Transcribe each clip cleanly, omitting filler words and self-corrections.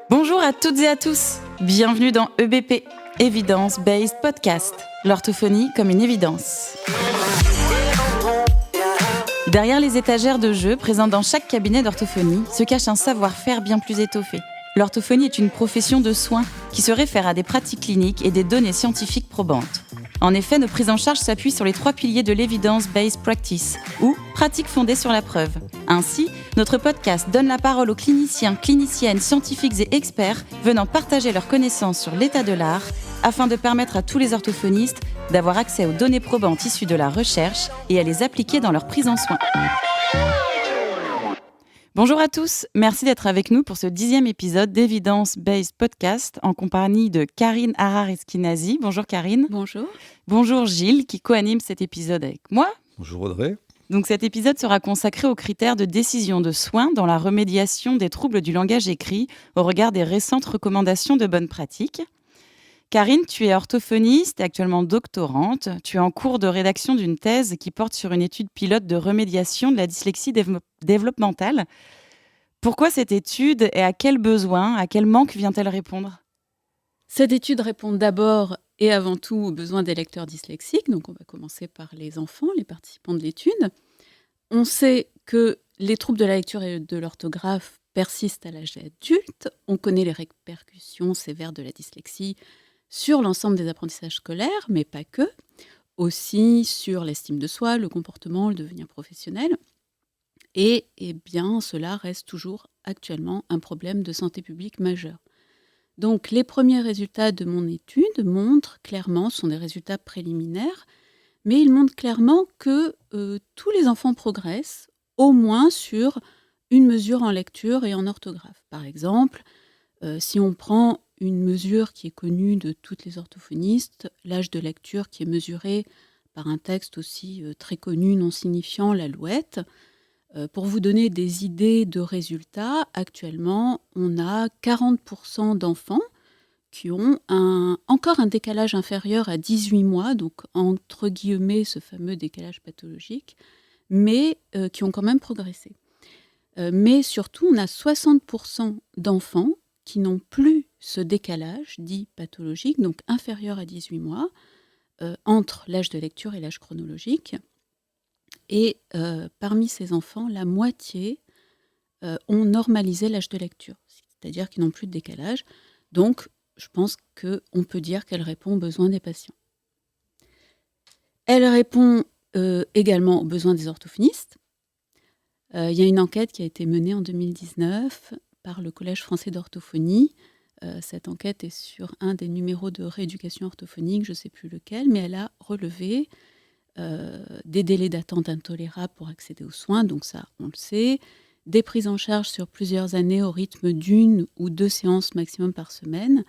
Bonjour à toutes et à tous, bienvenue dans EBP, Evidence Based Podcast, l'orthophonie comme une évidence. Derrière les étagères de jeux présents dans chaque cabinet d'orthophonie se cache un savoir-faire bien plus étoffé. L'orthophonie est une profession de soins qui se réfère à des pratiques cliniques et des données scientifiques probantes. En effet, nos prises en charge s'appuient sur les 3 piliers de l'Evidence-Based Practice, ou pratique fondée sur la preuve. Ainsi, notre podcast donne la parole aux cliniciens, cliniciennes, scientifiques et experts venant partager leurs connaissances sur l'état de l'art afin de permettre à tous les orthophonistes d'avoir accès aux données probantes issues de la recherche et à les appliquer dans leur prise en soin. Bonjour à tous, merci d'être avec nous pour ce 10e épisode d'Evidence-Based Podcast en compagnie de Karine Harrar-Eskenazi. Bonjour Karine. Bonjour. Bonjour Gilles qui co-anime cet épisode avec moi. Bonjour Audrey. Donc cet épisode sera consacré aux critères de décision de soins dans la remédiation des troubles du langage écrit au regard des récentes recommandations de bonnes pratiques. Karine, tu es orthophoniste et actuellement doctorante. Tu es en cours de rédaction d'une thèse qui porte sur une étude pilote de remédiation de la dyslexie développementale. Pourquoi cette étude et à quel besoin, à quel manque vient-elle répondre ? Cette étude répond d'abord et avant tout aux besoins des lecteurs dyslexiques. Donc on va commencer par les enfants, les participants de l'étude. On sait que les troubles de la lecture et de l'orthographe persistent à l'âge adulte. On connaît les répercussions sévères de la dyslexie sur l'ensemble des apprentissages scolaires, mais pas que, aussi sur l'estime de soi, le comportement, le devenir professionnel. Et bien, cela reste toujours actuellement un problème de santé publique majeur. Donc, les premiers résultats de mon étude montrent clairement, ce sont des résultats préliminaires, mais ils montrent clairement que tous les enfants progressent, au moins sur une mesure en lecture et en orthographe. Par exemple, si on prend une mesure qui est connue de toutes les orthophonistes, l'âge de lecture qui est mesuré par un texte aussi très connu, non signifiant, l'Alouette. Pour vous donner des idées de résultats, actuellement, on a 40% d'enfants qui ont encore un décalage inférieur à 18 mois, donc entre guillemets ce fameux décalage pathologique, mais qui ont quand même progressé. Mais surtout, on a 60% d'enfants qui n'ont plus ce décalage dit pathologique, donc inférieur à 18 mois, entre l'âge de lecture et l'âge chronologique. Et parmi ces enfants, la moitié ont normalisé l'âge de lecture, c'est-à-dire qu'ils n'ont plus de décalage. Donc, je pense qu'on peut dire qu'elle répond aux besoins des patients. Elle répond également aux besoins des orthophonistes. Il y a une enquête qui a été menée en 2019 par le Collège français d'orthophonie. Cette enquête est sur un des numéros de rééducation orthophonique, je ne sais plus lequel, mais elle a relevé des délais d'attente intolérables pour accéder aux soins, donc ça, on le sait, des prises en charge sur plusieurs années au rythme d'1 ou 2 séances maximum par semaine,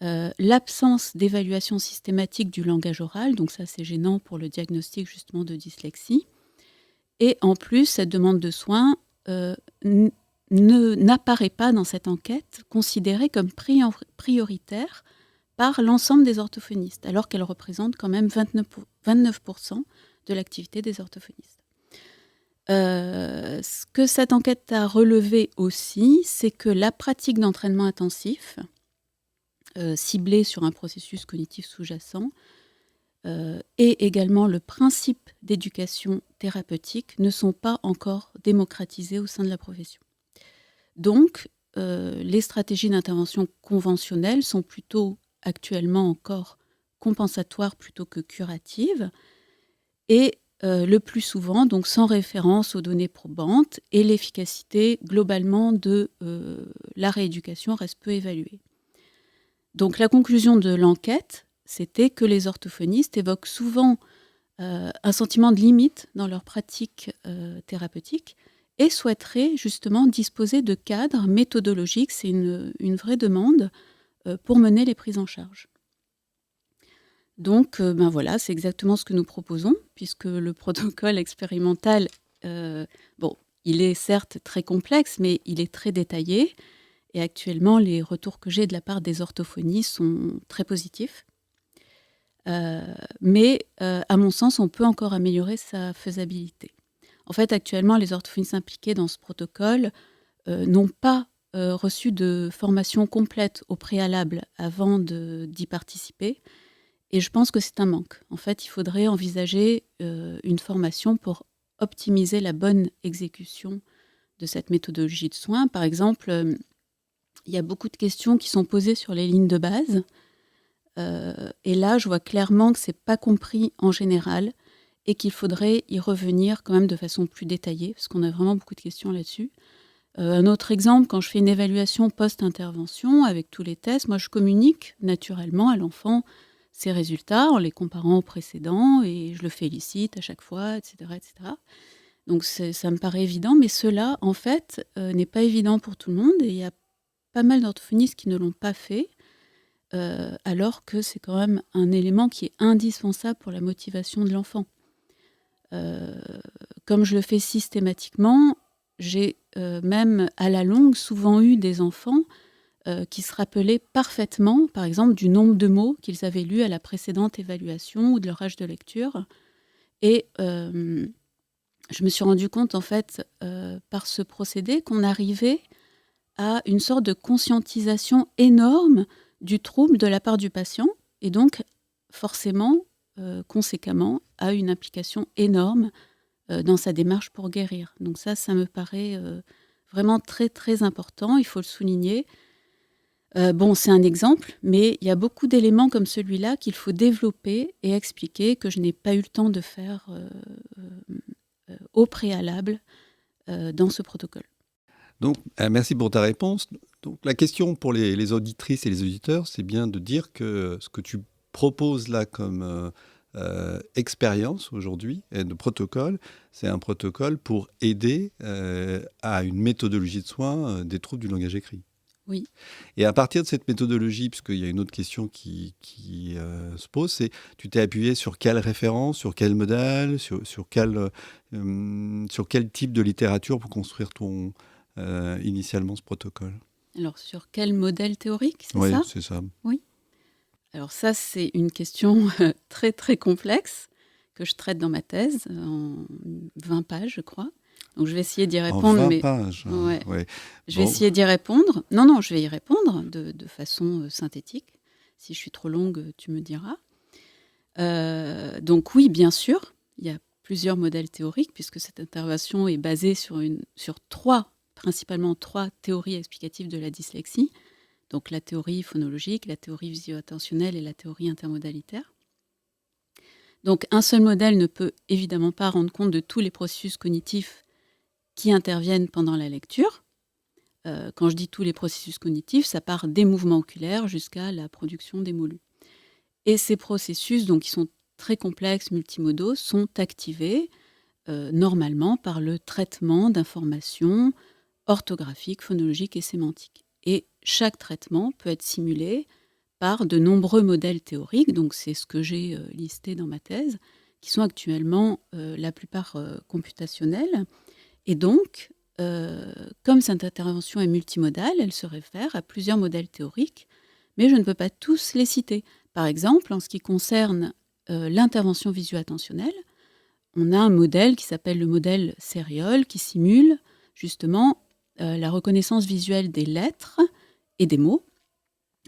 l'absence d'évaluation systématique du langage oral, donc ça c'est gênant pour le diagnostic justement de dyslexie, et en plus, cette demande de soins n'apparaît pas dans cette enquête considérée comme prioritaire par l'ensemble des orthophonistes, alors qu'elle représente quand même 29% de l'activité des orthophonistes. Ce que cette enquête a relevé aussi, c'est que la pratique d'entraînement intensif, ciblée sur un processus cognitif sous-jacent, et également le principe d'éducation thérapeutique ne sont pas encore démocratisés au sein de la profession. Donc, les stratégies d'intervention conventionnelles sont plutôt actuellement encore compensatoires plutôt que curatives, et le plus souvent, donc sans référence aux données probantes, et l'efficacité globalement de la rééducation reste peu évaluée. Donc la conclusion de l'enquête, c'était que les orthophonistes évoquent souvent un sentiment de limite dans leur pratique thérapeutique et souhaiteraient justement disposer de cadres méthodologiques, c'est une vraie demande, pour mener les prises en charge. Donc, voilà, c'est exactement ce que nous proposons, puisque le protocole expérimental, il est certes très complexe, mais il est très détaillé. Et actuellement, les retours que j'ai de la part des orthophonies sont très positifs. Mais à mon sens, on peut encore améliorer sa faisabilité. En fait, actuellement, les orthophonistes impliqués dans ce protocole n'ont pas reçu de formation complète au préalable avant d'y participer. Et je pense que c'est un manque. En fait, il faudrait envisager une formation pour optimiser la bonne exécution de cette méthodologie de soins. Par exemple, il y a beaucoup de questions qui sont posées sur les lignes de base. Et là, je vois clairement que ce n'est pas compris en général et qu'il faudrait y revenir quand même de façon plus détaillée, parce qu'on a vraiment beaucoup de questions là-dessus. Un autre exemple, quand je fais une évaluation post-intervention avec tous les tests, moi je communique naturellement à l'enfant ces résultats en les comparant aux précédents et je le félicite à chaque fois, etc. etc. Donc ça me paraît évident, mais cela, en fait, n'est pas évident pour tout le monde et il y a pas mal d'orthophonistes qui ne l'ont pas fait, alors que c'est quand même un élément qui est indispensable pour la motivation de l'enfant. Comme je le fais systématiquement, j'ai même à la longue souvent eu des enfants qui se rappelaient parfaitement, par exemple, du nombre de mots qu'ils avaient lus à la précédente évaluation ou de leur âge de lecture. Et je me suis rendu compte, en fait, par ce procédé, qu'on arrivait à une sorte de conscientisation énorme du trouble de la part du patient, et donc, forcément, conséquemment, à une implication énorme dans sa démarche pour guérir. Donc ça me paraît vraiment très, très important, il faut le souligner. Bon, c'est un exemple, mais il y a beaucoup d'éléments comme celui-là qu'il faut développer et expliquer, que je n'ai pas eu le temps de faire au préalable dans ce protocole. Donc, merci pour ta réponse. Donc, la question pour les auditrices et les auditeurs, c'est bien de dire que ce que tu proposes là comme expérience aujourd'hui et de protocole, c'est un protocole pour aider à une méthodologie de soins des troubles du langage écrit. Oui. Et à partir de cette méthodologie, puisqu'il y a une autre question qui se pose, c'est tu t'es appuyé sur quelle référence, sur quel modèle, sur quel type de littérature pour construire initialement ce protocole? Alors, sur quel modèle théorique, c'est Oui, ça ? c'est ça. Oui. Alors ça, c'est une question très, très complexe que je traite dans ma thèse, en 20 pages, je crois. Donc, je vais essayer d'y répondre. En 20 pages. Ouais. Ouais. Je vais essayer d'y répondre. Non, je vais y répondre de façon synthétique. Si je suis trop longue, tu me diras. Donc oui, bien sûr, il y a plusieurs modèles théoriques, puisque cette intervention est basée sur principalement trois théories explicatives de la dyslexie. Donc la théorie phonologique, la théorie visio-attentionnelle et la théorie intermodalitaire. Donc un seul modèle ne peut évidemment pas rendre compte de tous les processus cognitifs qui interviennent pendant la lecture. Quand je dis tous les processus cognitifs, ça part des mouvements oculaires jusqu'à la production des mots lus. Et ces processus, donc, qui sont très complexes, multimodaux, sont activés normalement par le traitement d'informations orthographiques, phonologiques et sémantiques. Et chaque traitement peut être simulé par de nombreux modèles théoriques, donc c'est ce que j'ai listé dans ma thèse, qui sont actuellement la plupart computationnels. Et donc, comme cette intervention est multimodale, elle se réfère à plusieurs modèles théoriques, mais je ne peux pas tous les citer. Par exemple, en ce qui concerne l'intervention visio-attentionnelle, on a un modèle qui s'appelle le modèle Seriol, qui simule justement la reconnaissance visuelle des lettres et des mots,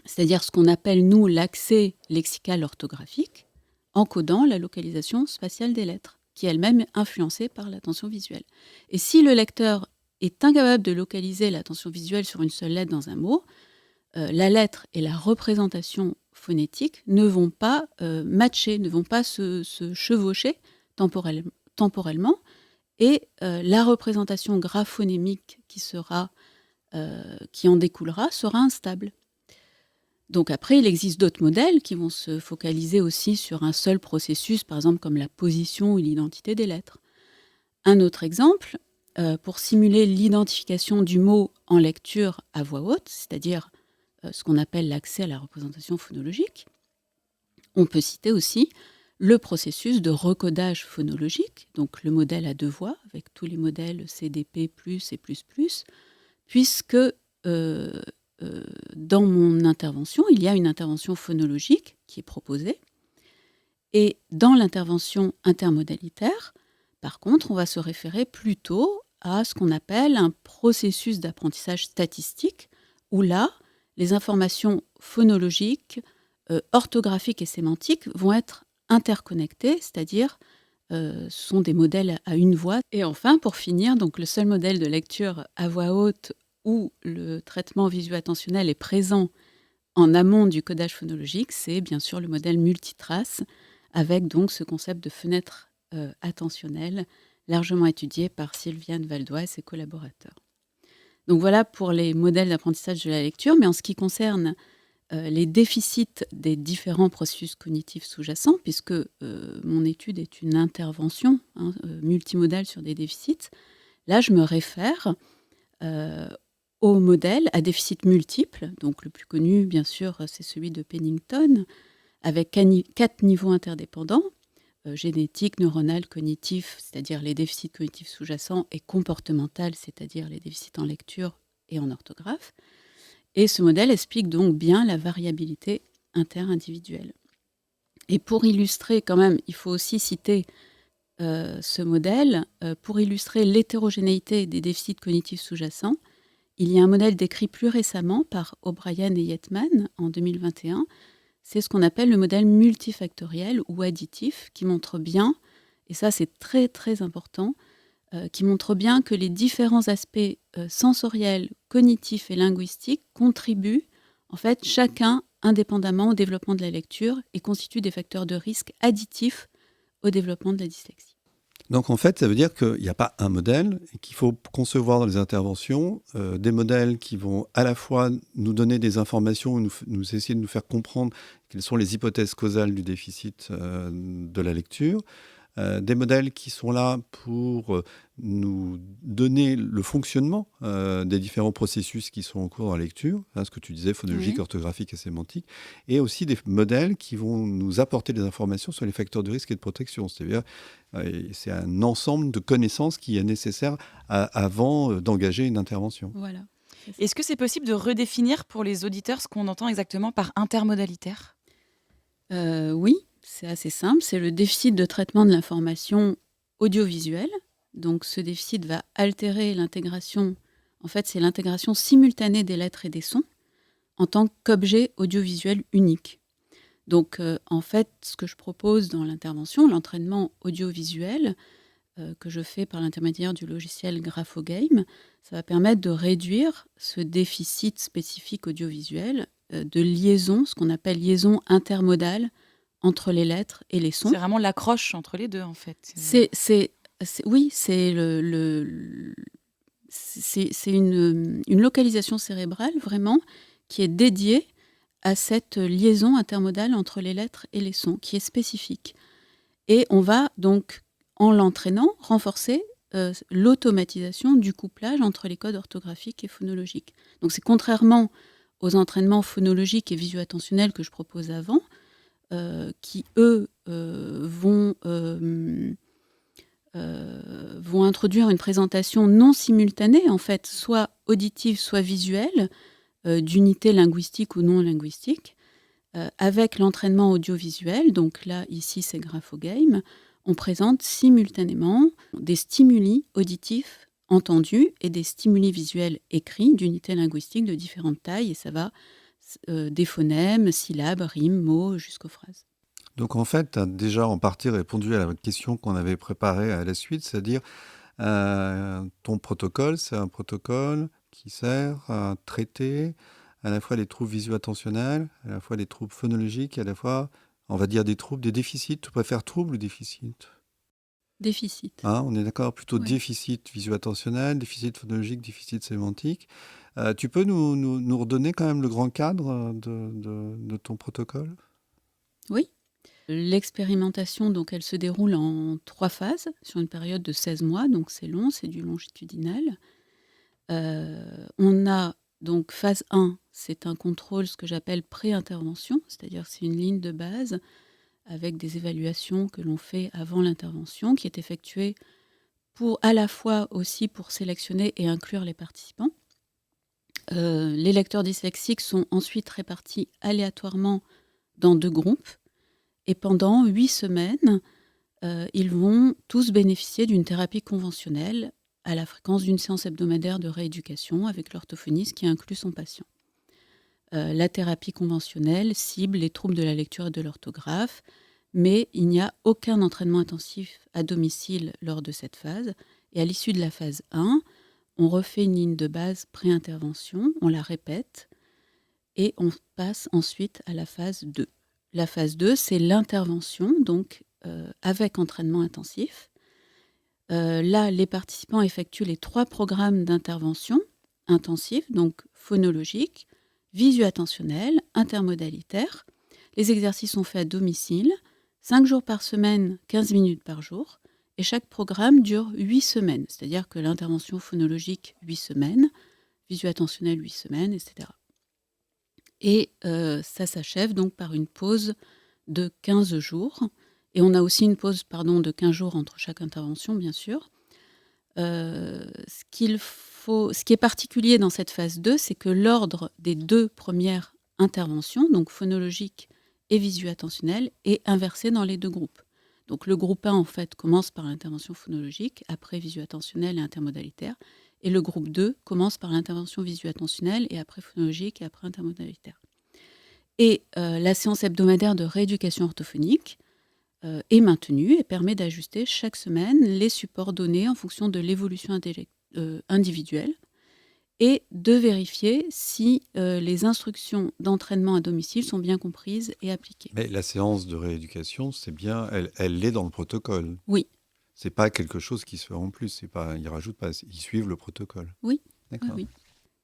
c'est-à-dire ce qu'on appelle, nous, l'accès lexical orthographique, encodant la localisation spatiale des lettres, qui est elle-même est influencée par l'attention visuelle. Et si le lecteur est incapable de localiser l'attention visuelle sur une seule lettre dans un mot, la lettre et la représentation phonétique ne vont pas matcher, ne vont pas se chevaucher temporellement, et la représentation graphonémique qui en découlera sera instable. Donc après, il existe d'autres modèles qui vont se focaliser aussi sur un seul processus, par exemple comme la position ou l'identité des lettres. Un autre exemple, pour simuler l'identification du mot en lecture à voix haute, c'est-à-dire ce qu'on appelle l'accès à la représentation phonologique, on peut citer aussi le processus de recodage phonologique, donc le modèle à deux voix, avec tous les modèles CDP+, et plus, puisque dans mon intervention, il y a une intervention phonologique qui est proposée, et dans l'intervention intermodalitaire, par contre, on va se référer plutôt à ce qu'on appelle un processus d'apprentissage statistique, où là, les informations phonologiques, orthographiques et sémantiques vont être interconnectées, c'est-à-dire ce sont des modèles à une voix. Et enfin, pour finir, donc le seul modèle de lecture à voix haute où le traitement visuo-attentionnel est présent en amont du codage phonologique, c'est bien sûr le modèle multitrace, avec donc ce concept de fenêtre attentionnelle, largement étudié par Sylviane Valdois et ses collaborateurs. Donc voilà pour les modèles d'apprentissage de la lecture, mais en ce qui concerne les déficits des différents processus cognitifs sous-jacents, puisque mon étude est une intervention multimodale sur des déficits, là je me réfère au modèle à déficit multiples. Donc le plus connu, bien sûr, c'est celui de Pennington, avec 4 niveaux interdépendants, génétique, neuronal, cognitif, c'est-à-dire les déficits cognitifs sous-jacents, et comportemental, c'est-à-dire les déficits en lecture et en orthographe. Et ce modèle explique donc bien la variabilité interindividuelle. Et pour illustrer, quand même, il faut aussi citer ce modèle, pour illustrer l'hétérogénéité des déficits cognitifs sous-jacents. Il y a un modèle décrit plus récemment par O'Brien et Yetman en 2021. C'est ce qu'on appelle le modèle multifactoriel ou additif, qui montre bien, et ça c'est très très important, qui montre bien que les différents aspects sensoriels, cognitifs et linguistiques contribuent, en fait, chacun indépendamment au développement de la lecture et constituent des facteurs de risque additifs au développement de la dyslexie. Donc en fait, ça veut dire qu'il n'y a pas un modèle et qu'il faut concevoir dans les interventions des modèles qui vont à la fois nous donner des informations, nous essayer de nous faire comprendre quelles sont les hypothèses causales du déficit de la lecture, des modèles qui sont là pour nous donner le fonctionnement des différents processus qui sont en cours dans la lecture, ce que tu disais, phonologique, orthographique et sémantique, et aussi des modèles qui vont nous apporter des informations sur les facteurs de risque et de protection. C'est-à-dire, c'est un ensemble de connaissances qui est nécessaire avant d'engager une intervention. Voilà. Est-ce que c'est possible de redéfinir pour les auditeurs ce qu'on entend exactement par intermodalitaire ? Oui, c'est assez simple. C'est le déficit de traitement de l'information audiovisuelle. Donc ce déficit va altérer l'intégration. En fait, c'est l'intégration simultanée des lettres et des sons en tant qu'objet audiovisuel unique. Donc en fait, ce que je propose dans l'intervention, l'entraînement audiovisuel, que je fais par l'intermédiaire du logiciel Graphogame, ça va permettre de réduire ce déficit spécifique audiovisuel de liaison, ce qu'on appelle liaison intermodale entre les lettres et les sons. C'est vraiment l'accroche entre les deux, en fait. Oui, c'est une localisation cérébrale vraiment qui est dédiée à cette liaison intermodale entre les lettres et les sons, qui est spécifique. Et on va donc, en l'entraînant, renforcer l'automatisation du couplage entre les codes orthographiques et phonologiques. Donc c'est contrairement aux entraînements phonologiques et visuo-attentionnels que je propose avant, qui, eux, vont introduire une présentation non simultanée, en fait, soit auditive, soit visuelle, d'unités linguistiques ou non linguistiques, avec l'entraînement audiovisuel. Donc là, ici, c'est Graphogame. On présente simultanément des stimuli auditifs entendus et des stimuli visuels écrits d'unités linguistiques de différentes tailles, et ça va des phonèmes, syllabes, rimes, mots, jusqu'aux phrases. Donc en fait, tu as déjà en partie répondu à la question qu'on avait préparée à la suite, c'est-à-dire ton protocole, c'est un protocole qui sert à traiter à la fois les troubles visuo-attentionnels, à la fois les troubles phonologiques, à la fois, on va dire, des troubles, des déficits. Tu préfères troubles ou déficits ? Déficit. On est d'accord, plutôt Ouais. déficit visuo-attentionnel, déficit phonologique, déficit sémantique. Tu peux nous redonner quand même le grand cadre de ton protocole ? Oui. L'expérimentation, donc, elle se déroule en 3 phases, sur une période de 16 mois, donc c'est long, c'est du longitudinal. On a donc phase 1, c'est un contrôle, ce que j'appelle pré-intervention, c'est-à-dire c'est une ligne de base avec des évaluations que l'on fait avant l'intervention, qui est effectuée pour à la fois aussi pour sélectionner et inclure les participants. Les lecteurs dyslexiques sont ensuite répartis aléatoirement dans 2 groupes, et pendant 8 semaines, ils vont tous bénéficier d'une thérapie conventionnelle à la fréquence d'une séance hebdomadaire de rééducation avec l'orthophoniste qui inclut son patient. La thérapie conventionnelle cible les troubles de la lecture et de l'orthographe, mais il n'y a aucun entraînement intensif à domicile lors de cette phase. Et à l'issue de la phase 1, on refait une ligne de base pré-intervention, on la répète, et on passe ensuite à la phase 2. La phase 2, c'est l'intervention, donc avec entraînement intensif. Là, les participants effectuent les 3 programmes d'intervention intensifs, donc phonologique, visio-attentionnel, intermodalitaire. Les exercices sont faits à domicile, 5 jours par semaine, 15 minutes par jour, et chaque programme dure 8 semaines, c'est-à-dire que l'intervention phonologique, 8 semaines, visio-attentionnel, 8 semaines, etc. Et ça s'achève donc par une pause de 15 jours. Et on a aussi une pause de 15 jours entre chaque intervention, bien sûr. Ce qui est particulier dans cette phase 2, c'est que l'ordre des 2 premières interventions, donc phonologique et visio-attentionnelle, est inversé dans les 2 groupes. Donc le groupe 1, en fait, commence par l'intervention phonologique, après visio-attentionnelle et intermodalitaire. Et le groupe 2 commence par l'intervention visio-attentionnelle et après phonologique et après intermodalitaire. Et la séance hebdomadaire de rééducation orthophonique est maintenue et permet d'ajuster chaque semaine les supports donnés en fonction de l'évolution individuelle et de vérifier si les instructions d'entraînement à domicile sont bien comprises et appliquées. Mais la séance de rééducation, c'est bien, elle l'est dans le protocole. Oui. C'est pas quelque chose qui se fait en plus. C'est pas, ils rajoutent pas, ils suivent le protocole. Oui. D'accord. Oui.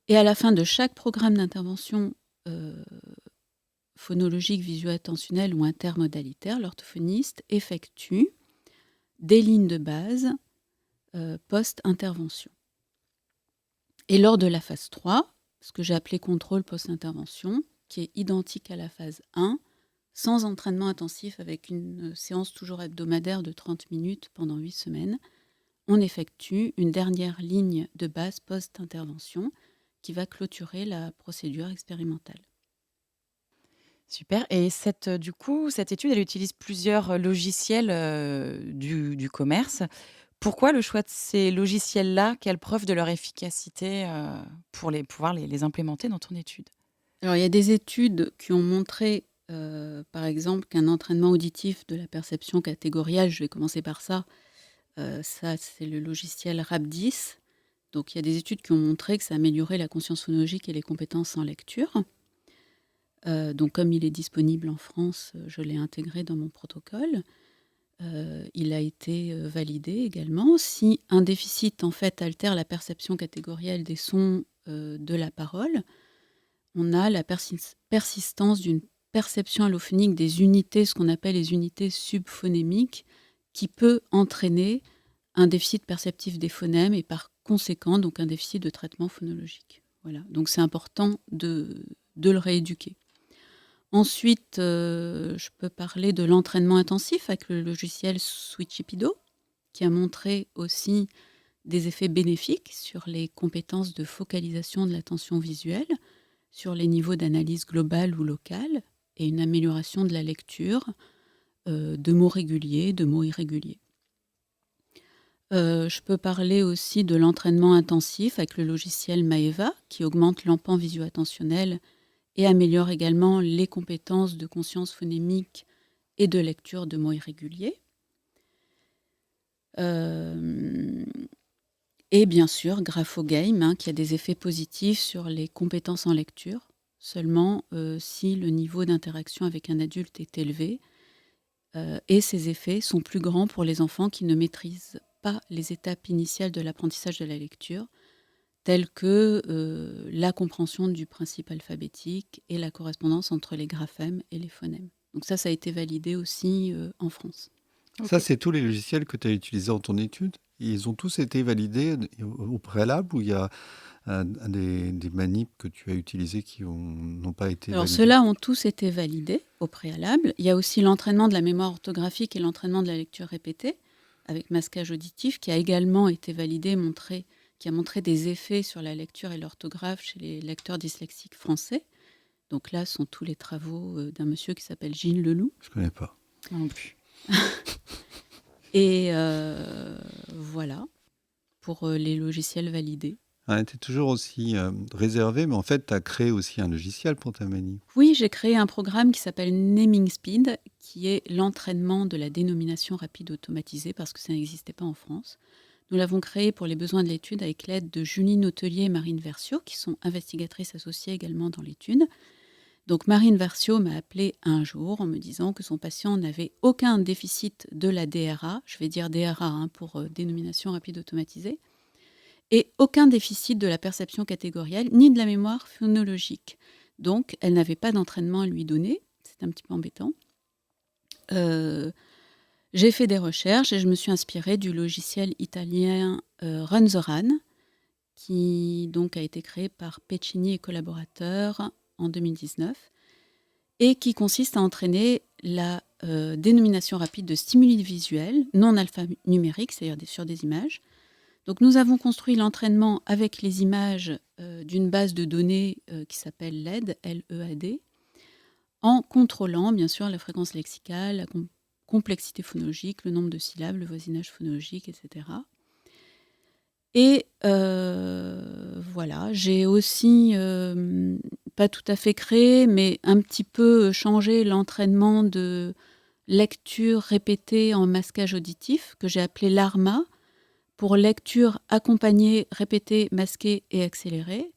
Et à la fin de chaque programme d'intervention phonologique, visio-attentionnel ou intermodalitaire, l'orthophoniste effectue des lignes de base post-intervention. Et lors de la phase 3, ce que j'ai appelé contrôle post-intervention, qui est identique à la phase 1, sans entraînement intensif avec une séance toujours hebdomadaire de 30 minutes pendant 8 semaines, on effectue une dernière ligne de base post-intervention qui va clôturer la procédure expérimentale. Super. Et cette étude, elle utilise plusieurs logiciels du commerce. Pourquoi le choix de ces logiciels-là? Quelle preuve de leur efficacité pour pouvoir les implémenter dans ton étude? Alors, il y a des études qui ont montré, par exemple, qu'un entraînement auditif de la perception catégorielle, je vais commencer par ça, ça c'est le logiciel RAP10. Donc, il y a des études qui ont montré que ça améliorait la conscience phonologique et les compétences en lecture. Donc, comme il est disponible en France, je l'ai intégré dans mon protocole. Il a été validé également. Si un déficit, en fait, altère la perception catégorielle des sons de la parole, on a la persistance d'une perception allophonique des unités, ce qu'on appelle les unités subphonémiques, qui peut entraîner un déficit perceptif des phonèmes et par conséquent, donc un déficit de traitement phonologique. Voilà. Donc c'est important de le rééduquer. Ensuite, je peux parler de l'entraînement intensif avec le logiciel Switchipido, qui a montré aussi des effets bénéfiques sur les compétences de focalisation de l'attention visuelle, sur les niveaux d'analyse globale ou locale, et une amélioration de la lecture, de mots réguliers, de mots irréguliers. Je peux parler aussi de l'entraînement intensif avec le logiciel Maeva, qui augmente l'empan visio-attentionnel et améliore également les compétences de conscience phonémique et de lecture de mots irréguliers. Et bien sûr, GraphoGame, qui a des effets positifs sur les compétences en lecture, seulement si le niveau d'interaction avec un adulte est élevé. Et ces effets sont plus grands pour les enfants qui ne maîtrisent pas les étapes initiales de l'apprentissage de la lecture, telles que la compréhension du principe alphabétique et la correspondance entre les graphèmes et les phonèmes. Donc ça a été validé aussi en France. Ça, Ok. c'est tous les logiciels que tu as utilisés en ton étude? Ils ont tous été validés au préalable ou il y a des manips que tu as utilisés qui n'ont pas été Alors validés? ceux-là ont tous été validés au préalable. Il y a aussi l'entraînement de la mémoire orthographique et l'entraînement de la lecture répétée avec masquage auditif qui a également été validé, qui a montré des effets sur la lecture et l'orthographe chez les lecteurs dyslexiques français. Donc là sont tous les travaux d'un monsieur qui s'appelle Gilles Leloup. Je ne connais pas. Non plus. Et voilà pour les logiciels validés. Tu es toujours aussi réservé, mais en fait, tu as créé aussi un logiciel pour ta manip. Oui, j'ai créé un programme qui s'appelle Naming Speed, qui est l'entraînement de la dénomination rapide automatisée, parce que ça n'existait pas en France. Nous l'avons créé pour les besoins de l'étude avec l'aide de Julie Nautelier et Marine Versio, qui sont investigatrices associées également dans l'étude. Donc Marine Versio m'a appelé un jour en me disant que son patient n'avait aucun déficit de la DRA, je vais dire DRA pour dénomination rapide automatisée, et aucun déficit de la perception catégorielle, ni de la mémoire phonologique. Donc, elle n'avait pas d'entraînement à lui donner. C'est un petit peu embêtant. J'ai fait des recherches et je me suis inspirée du logiciel italien Run the Run, qui donc a été créé par Pecini et collaborateurs en 2019, et qui consiste à entraîner la dénomination rapide de stimuli visuels non alphanumériques, c'est-à-dire sur des images. Donc nous avons construit l'entraînement avec les images d'une base de données qui s'appelle LED, L-E-A-D, en contrôlant bien sûr la fréquence lexicale, la complexité phonologique, le nombre de syllabes, le voisinage phonologique, etc. Et voilà, j'ai aussi, pas tout à fait créé, mais un petit peu changé l'entraînement de lecture répétée en masquage auditif, que j'ai appelé l'ARMA, pour lecture accompagnée, répétée, masquée et accélérée,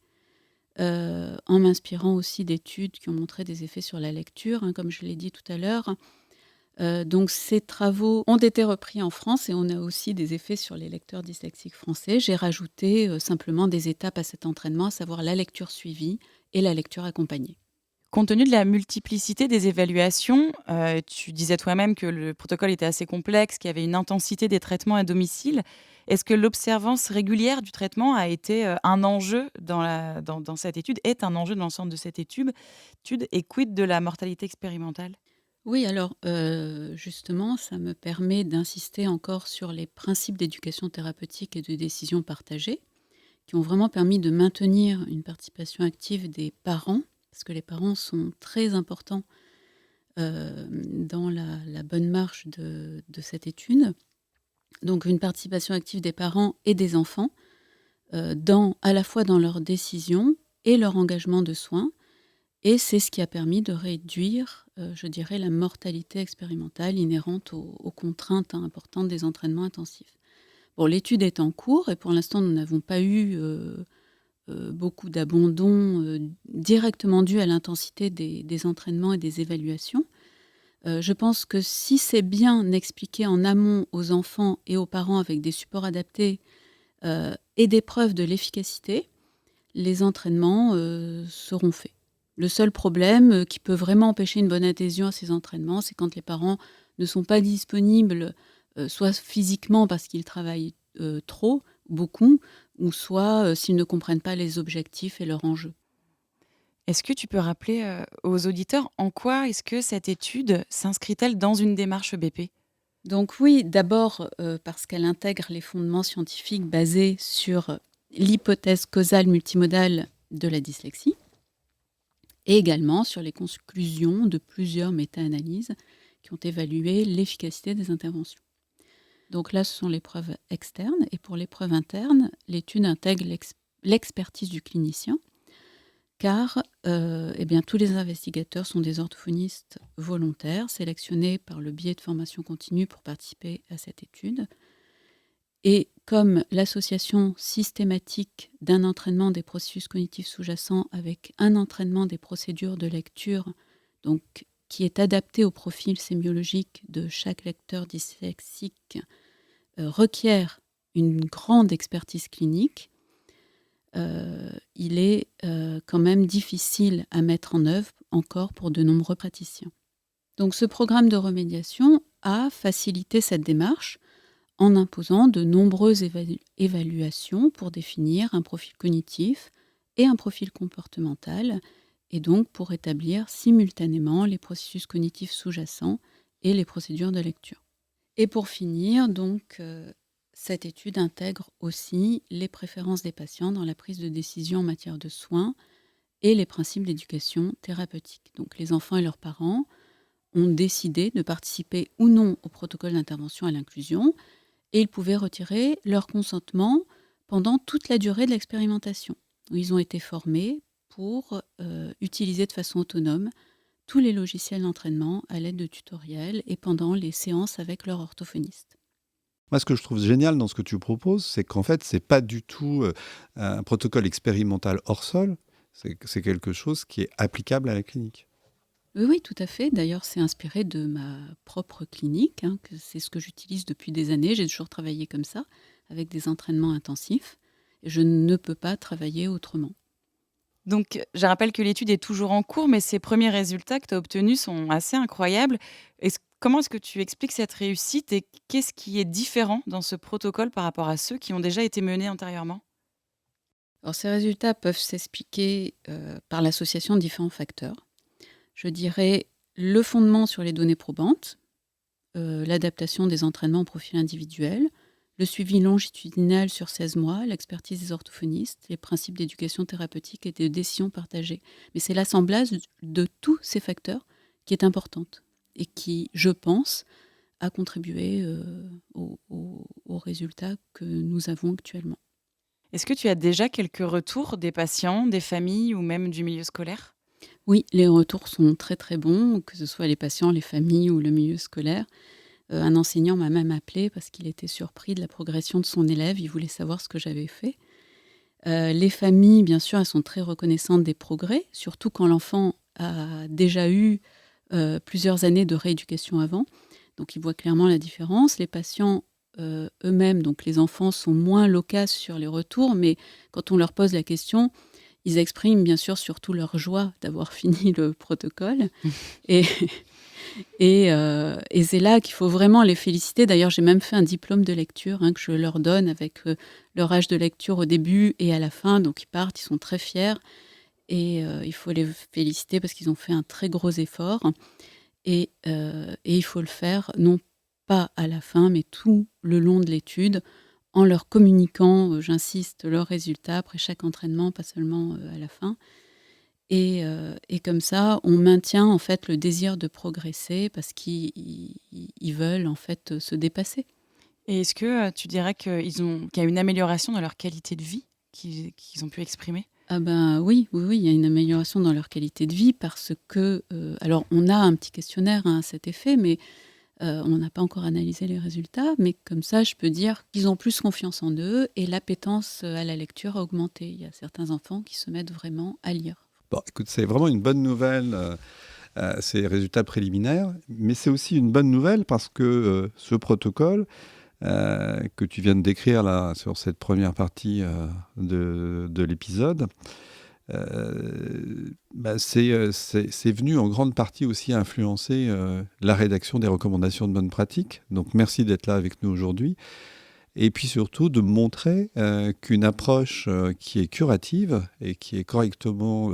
en m'inspirant aussi d'études qui ont montré des effets sur la lecture, comme je l'ai dit tout à l'heure. Donc ces travaux ont été repris en France et on a aussi des effets sur les lecteurs dyslexiques français. J'ai rajouté simplement des étapes à cet entraînement, à savoir la lecture suivie et la lecture accompagnée. Compte tenu de la multiplicité des évaluations, tu disais toi-même que le protocole était assez complexe, qu'il y avait une intensité des traitements à domicile. Est-ce que l'observance régulière du traitement a été un enjeu dans cette étude, est un enjeu de l'ensemble de cette étude, et quid de la mortalité expérimentale ? Oui, alors justement, ça me permet d'insister encore sur les principes d'éducation thérapeutique et de décision partagée, qui ont vraiment permis de maintenir une participation active des parents, parce que les parents sont très importants dans la bonne marche de cette étude. Donc une participation active des parents et des enfants, à la fois dans leurs décisions et leur engagement de soins. Et c'est ce qui a permis de réduire, je dirais, la mortalité expérimentale inhérente aux contraintes importantes des entraînements intensifs. Bon, l'étude est en cours et pour l'instant, nous n'avons pas eu beaucoup d'abandon directement dû à l'intensité des entraînements et des évaluations. Je pense que si c'est bien expliqué en amont aux enfants et aux parents avec des supports adaptés et des preuves de l'efficacité, les entraînements seront faits. Le seul problème qui peut vraiment empêcher une bonne adhésion à ces entraînements, c'est quand les parents ne sont pas disponibles, soit physiquement parce qu'ils travaillent beaucoup, ou soit s'ils ne comprennent pas les objectifs et leurs enjeux. Est-ce que tu peux rappeler aux auditeurs en quoi est-ce que cette étude s'inscrit-elle dans une démarche BP ? Donc oui, d'abord parce qu'elle intègre les fondements scientifiques basés sur l'hypothèse causale multimodale de la dyslexie, et également sur les conclusions de plusieurs méta-analyses qui ont évalué l'efficacité des interventions. Donc là, ce sont les preuves externes, et pour les preuves internes, l'étude intègre l'expertise du clinicien, car tous les investigateurs sont des orthophonistes volontaires, sélectionnés par le biais de formation continue pour participer à cette étude. Et comme l'association systématique d'un entraînement des processus cognitifs sous-jacents avec un entraînement des procédures de lecture, donc qui est adapté au profil sémiologique de chaque lecteur dyslexique, requiert une grande expertise clinique, il est quand même difficile à mettre en œuvre encore pour de nombreux praticiens. Donc ce programme de remédiation a facilité cette démarche en imposant de nombreuses évaluations pour définir un profil cognitif et un profil comportemental, et donc pour établir simultanément les processus cognitifs sous-jacents et les procédures de lecture. Et pour finir, donc, cette étude intègre aussi les préférences des patients dans la prise de décision en matière de soins et les principes d'éducation thérapeutique. Donc les enfants et leurs parents ont décidé de participer ou non au protocole d'intervention à l'inclusion, et ils pouvaient retirer leur consentement pendant toute la durée de l'expérimentation. Ils ont été formés pour utiliser de façon autonome tous les logiciels d'entraînement à l'aide de tutoriels et pendant les séances avec leur orthophoniste. Moi, ce que je trouve génial dans ce que tu proposes, c'est qu'en fait, ce n'est pas du tout un protocole expérimental hors sol, c'est quelque chose qui est applicable à la clinique. Oui, tout à fait. D'ailleurs, c'est inspiré de ma propre clinique, que c'est ce que j'utilise depuis des années. J'ai toujours travaillé comme ça, avec des entraînements intensifs. Et je ne peux pas travailler autrement. Donc, je rappelle que l'étude est toujours en cours, mais ces premiers résultats que tu as obtenus sont assez incroyables. Comment est-ce que tu expliques cette réussite et qu'est-ce qui est différent dans ce protocole par rapport à ceux qui ont déjà été menés antérieurement ? Alors, ces résultats peuvent s'expliquer par l'association de différents facteurs. Je dirais le fondement sur les données probantes, l'adaptation des entraînements au profil individuel, le suivi longitudinal sur 16 mois, l'expertise des orthophonistes, les principes d'éducation thérapeutique et de décision partagée. Mais c'est l'assemblage de tous ces facteurs qui est importante et qui, je pense, a contribué aux résultats que nous avons actuellement. Est-ce que tu as déjà quelques retours des patients, des familles ou même du milieu scolaire ? Oui, les retours sont très très bons, que ce soit les patients, les familles ou le milieu scolaire. Un enseignant m'a même appelé parce qu'il était surpris de la progression de son élève, il voulait savoir ce que j'avais fait. Les familles, bien sûr, elles sont très reconnaissantes des progrès, surtout quand l'enfant a déjà eu plusieurs années de rééducation avant. Donc, ils voient clairement la différence. Les patients eux-mêmes, donc les enfants, sont moins loquaces sur les retours, mais quand on leur pose la question, ils expriment bien sûr surtout leur joie d'avoir fini le protocole. Et c'est là qu'il faut vraiment les féliciter. D'ailleurs, j'ai même fait un diplôme de lecture que je leur donne avec leur âge de lecture au début et à la fin. Donc, ils partent, ils sont très fiers. Et il faut les féliciter parce qu'ils ont fait un très gros effort. Et il faut le faire, non pas à la fin, mais tout le long de l'étude, en leur communiquant, j'insiste, leurs résultats après chaque entraînement, pas seulement à la fin. Et comme ça, on maintient en fait le désir de progresser parce qu'ils veulent en fait se dépasser. Et est-ce que tu dirais qu'il y a une amélioration dans leur qualité de vie qu'ils ont pu exprimer ? Ah ben oui, il y a une amélioration dans leur qualité de vie parce que, alors on a un petit questionnaire à cet effet, mais on n'a pas encore analysé les résultats, mais comme ça, je peux dire qu'ils ont plus confiance en eux et l'appétence à la lecture a augmenté. Il y a certains enfants qui se mettent vraiment à lire. Bon, écoute, c'est vraiment une bonne nouvelle, ces résultats préliminaires, mais c'est aussi une bonne nouvelle parce que ce protocole que tu viens de décrire là, sur cette première partie de l'épisode, c'est venu en grande partie aussi influencer la rédaction des recommandations de bonne pratique. Donc merci d'être là avec nous aujourd'hui. Et puis surtout de montrer qu'une approche qui est curative et qui est correctement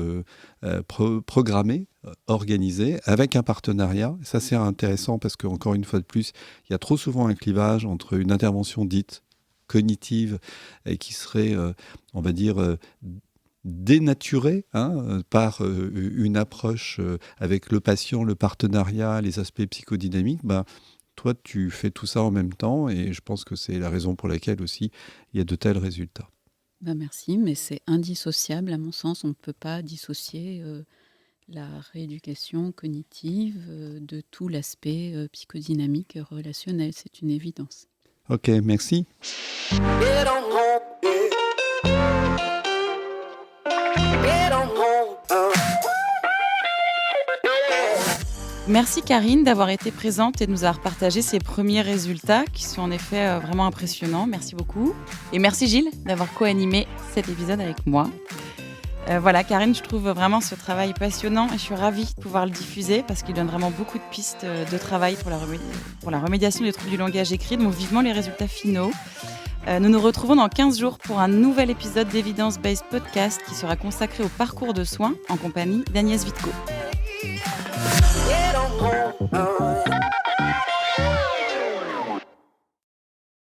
programmée, organisée, avec un partenariat. Ça, c'est intéressant parce qu'encore une fois de plus, il y a trop souvent un clivage entre une intervention dite cognitive et qui serait, on va dire, dénaturée par une approche avec le patient, le partenariat, les aspects psychodynamiques. Toi, tu fais tout ça en même temps et je pense que c'est la raison pour laquelle aussi il y a de tels résultats. Merci, mais c'est indissociable à mon sens. On ne peut pas dissocier la rééducation cognitive de tout l'aspect psychodynamique et relationnel. C'est une évidence. Ok, merci. Merci Karine d'avoir été présente et de nous avoir partagé ces premiers résultats qui sont en effet vraiment impressionnants. Merci beaucoup. Et merci Gilles d'avoir co-animé cet épisode avec moi. Voilà, Karine, je trouve vraiment ce travail passionnant et je suis ravie de pouvoir le diffuser parce qu'il donne vraiment beaucoup de pistes de travail pour la remédiation des troubles du langage écrit. Donc vivement les résultats finaux. Nous nous retrouvons dans 15 jours pour un nouvel épisode d'Evidence-Based Podcast qui sera consacré au parcours de soins en compagnie d'Agnès Vitko.